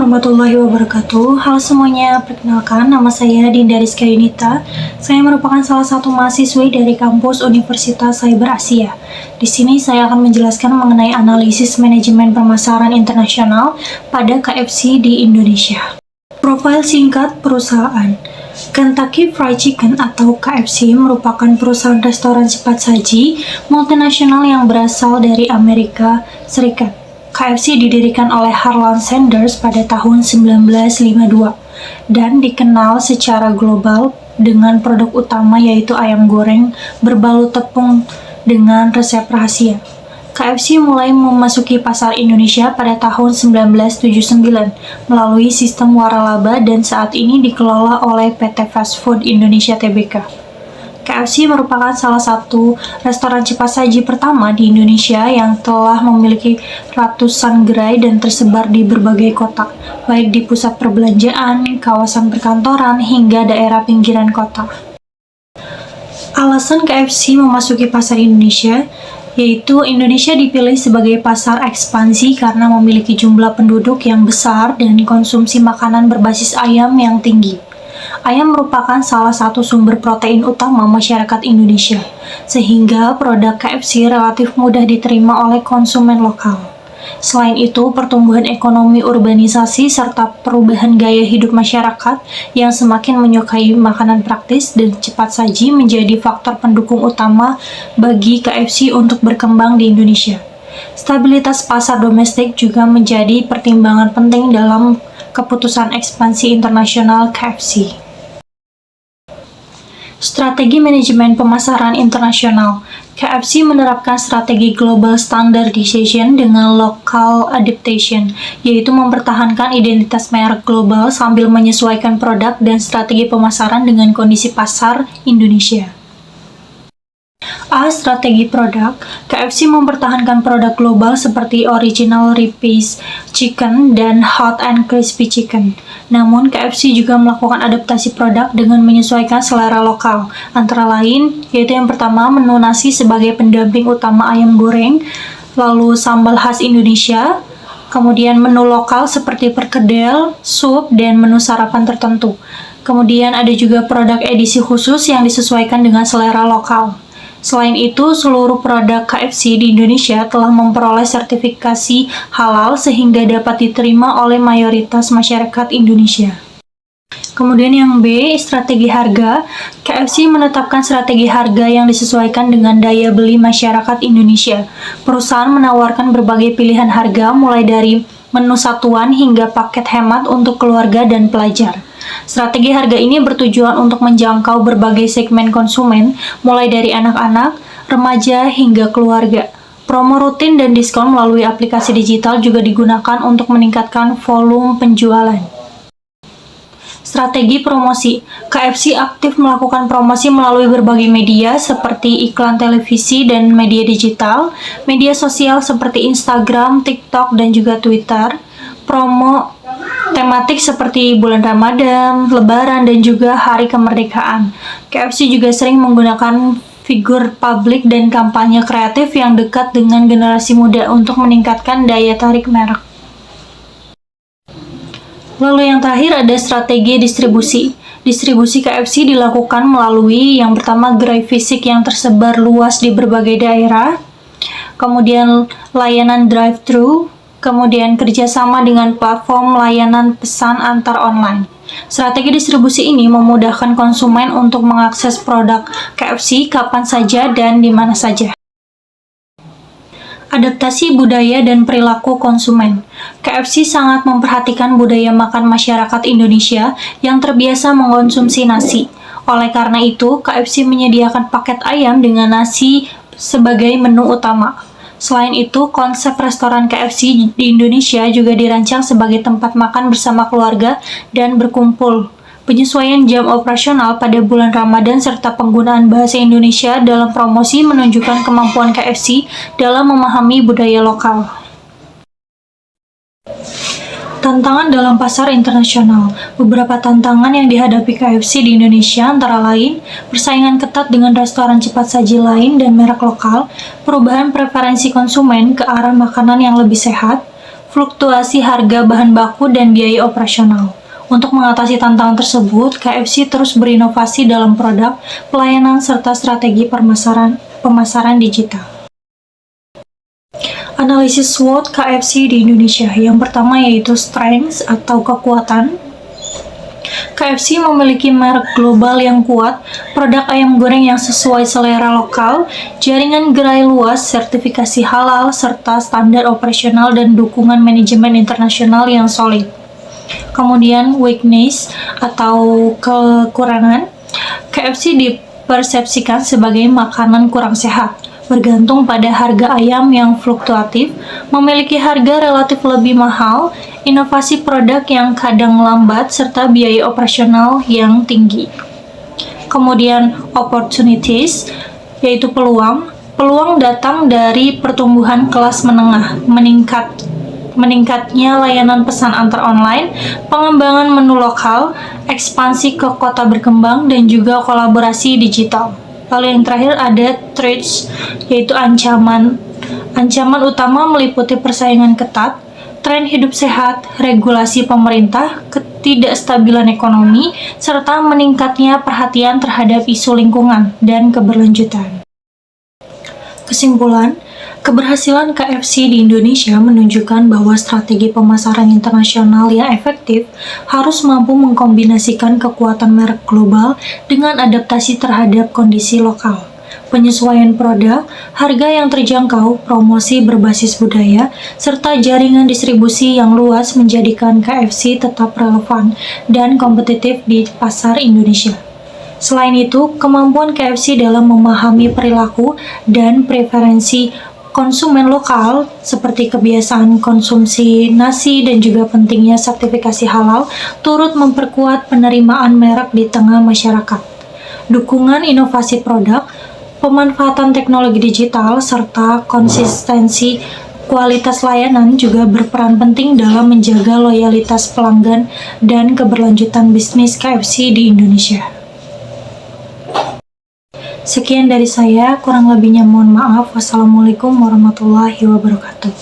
warahmatullahi wabarakatuh. Halo semuanya, perkenalkan nama saya Dinda Rizka Yunita. Saya merupakan salah satu mahasiswi dari kampus Universitas Cyber Asia. Di sini saya akan menjelaskan mengenai analisis manajemen pemasaran internasional pada KFC di Indonesia. Profil singkat perusahaan. Kentucky Fried Chicken atau KFC merupakan perusahaan restoran cepat saji multinasional yang berasal dari Amerika Serikat. KFC didirikan oleh Harlan Sanders pada tahun 1952 dan dikenal secara global dengan produk utama yaitu ayam goreng berbalut tepung dengan resep rahasia. KFC mulai memasuki pasar Indonesia pada tahun 1979 melalui sistem waralaba dan saat ini dikelola oleh PT Fast Food Indonesia Tbk. KFC merupakan salah satu restoran cepat saji pertama di Indonesia yang telah memiliki ratusan gerai dan tersebar di berbagai kota, baik di pusat perbelanjaan, kawasan perkantoran, hingga daerah pinggiran kota. Alasan KFC memasuki pasar Indonesia yaitu Indonesia dipilih sebagai pasar ekspansi karena memiliki jumlah penduduk yang besar dan konsumsi makanan berbasis ayam yang tinggi. Ayam merupakan salah satu sumber protein utama masyarakat Indonesia, sehingga produk KFC relatif mudah diterima oleh konsumen lokal. Selain itu, pertumbuhan ekonomi urbanisasi serta perubahan gaya hidup masyarakat yang semakin menyukai makanan praktis dan cepat saji menjadi faktor pendukung utama bagi KFC untuk berkembang di Indonesia. Stabilitas pasar domestik juga menjadi pertimbangan penting dalam keputusan ekspansi internasional KFC. Strategi manajemen pemasaran internasional. KFC menerapkan strategi global standardization dengan local adaptation, yaitu mempertahankan identitas merek global sambil menyesuaikan produk dan strategi pemasaran dengan kondisi pasar Indonesia. Strategi produk. KFC mempertahankan produk global seperti original ribeye chicken dan hot and crispy chicken. Namun, KFC juga melakukan adaptasi produk dengan menyesuaikan selera lokal. Antara lain, yaitu yang pertama, menu nasi sebagai pendamping utama ayam goreng, lalu sambal khas Indonesia, kemudian menu lokal seperti perkedel, sup, dan menu sarapan tertentu. Kemudian ada juga produk edisi khusus yang disesuaikan dengan selera lokal. Selain itu, seluruh produk KFC di Indonesia telah memperoleh sertifikasi halal sehingga dapat diterima oleh mayoritas masyarakat Indonesia. Kemudian yang B, strategi harga. KFC menetapkan strategi harga yang disesuaikan dengan daya beli masyarakat Indonesia. Perusahaan menawarkan berbagai pilihan harga mulai dari menu satuan hingga paket hemat untuk keluarga dan pelajar. Strategi harga ini bertujuan untuk menjangkau berbagai segmen konsumen, mulai dari anak-anak, remaja, hingga keluarga. Promo rutin dan diskon melalui aplikasi digital juga digunakan untuk meningkatkan volume penjualan. Strategi promosi. KFC aktif melakukan promosi melalui berbagai media seperti iklan televisi dan media digital, media sosial seperti Instagram, TikTok, dan juga Twitter, promo tematik seperti bulan Ramadan, Lebaran, dan juga Hari Kemerdekaan. KFC juga sering menggunakan figur publik dan kampanye kreatif yang dekat dengan generasi muda untuk meningkatkan daya tarik merek. Lalu yang terakhir ada strategi distribusi. Distribusi KFC dilakukan melalui yang pertama gerai fisik yang tersebar luas di berbagai daerah, kemudian layanan drive-thru, kemudian kerjasama dengan platform layanan pesan antar online. Strategi distribusi ini memudahkan konsumen untuk mengakses produk KFC kapan saja dan di mana saja. Adaptasi budaya dan perilaku konsumen. KFC sangat memperhatikan budaya makan masyarakat Indonesia yang terbiasa mengkonsumsi nasi. Oleh karena itu, KFC menyediakan paket ayam dengan nasi sebagai menu utama. Selain itu, konsep restoran KFC di Indonesia juga dirancang sebagai tempat makan bersama keluarga dan berkumpul. Penyesuaian jam operasional pada bulan Ramadan serta penggunaan bahasa Indonesia dalam promosi menunjukkan kemampuan KFC dalam memahami budaya lokal. Tantangan dalam pasar internasional. Beberapa tantangan yang dihadapi KFC di Indonesia antara lain persaingan ketat dengan restoran cepat saji lain dan merek lokal, perubahan preferensi konsumen ke arah makanan yang lebih sehat, fluktuasi harga bahan baku dan biaya operasional. Untuk mengatasi tantangan tersebut, KFC terus berinovasi dalam produk, pelayanan, serta strategi pemasaran digital. Analisis SWOT KFC di Indonesia. Yang pertama yaitu strengths atau kekuatan. KFC memiliki merek global yang kuat, produk ayam goreng yang sesuai selera lokal, jaringan gerai luas, sertifikasi halal, serta standar operasional dan dukungan manajemen internasional yang solid. Kemudian weakness atau kekurangan. KFC dipersepsikan sebagai makanan kurang sehat, bergantung pada harga ayam yang fluktuatif, memiliki harga relatif lebih mahal, inovasi produk yang kadang lambat, serta biaya operasional yang tinggi. Kemudian opportunities, yaitu peluang. Peluang datang dari pertumbuhan kelas menengah, meningkatnya layanan pesan antar online, pengembangan menu lokal, ekspansi ke kota berkembang, dan juga kolaborasi digital. Lalu yang terakhir ada threats, yaitu ancaman. Ancaman utama meliputi persaingan ketat, tren hidup sehat, regulasi pemerintah, ketidakstabilan ekonomi, serta meningkatnya perhatian terhadap isu lingkungan dan keberlanjutan. Kesimpulan, keberhasilan KFC di Indonesia menunjukkan bahwa strategi pemasaran internasional yang efektif harus mampu mengkombinasikan kekuatan merek global dengan adaptasi terhadap kondisi lokal. Penyesuaian produk, harga yang terjangkau, promosi berbasis budaya, serta jaringan distribusi yang luas menjadikan KFC tetap relevan dan kompetitif di pasar Indonesia. Selain itu, kemampuan KFC dalam memahami perilaku dan preferensi konsumen lokal seperti kebiasaan konsumsi nasi dan juga pentingnya sertifikasi halal turut memperkuat penerimaan merek di tengah masyarakat. Dukungan inovasi produk, pemanfaatan teknologi digital, serta konsistensi kualitas layanan juga berperan penting dalam menjaga loyalitas pelanggan dan keberlanjutan bisnis KFC di Indonesia. Sekian dari saya, kurang lebihnya mohon maaf. Wassalamualaikum warahmatullahi wabarakatuh.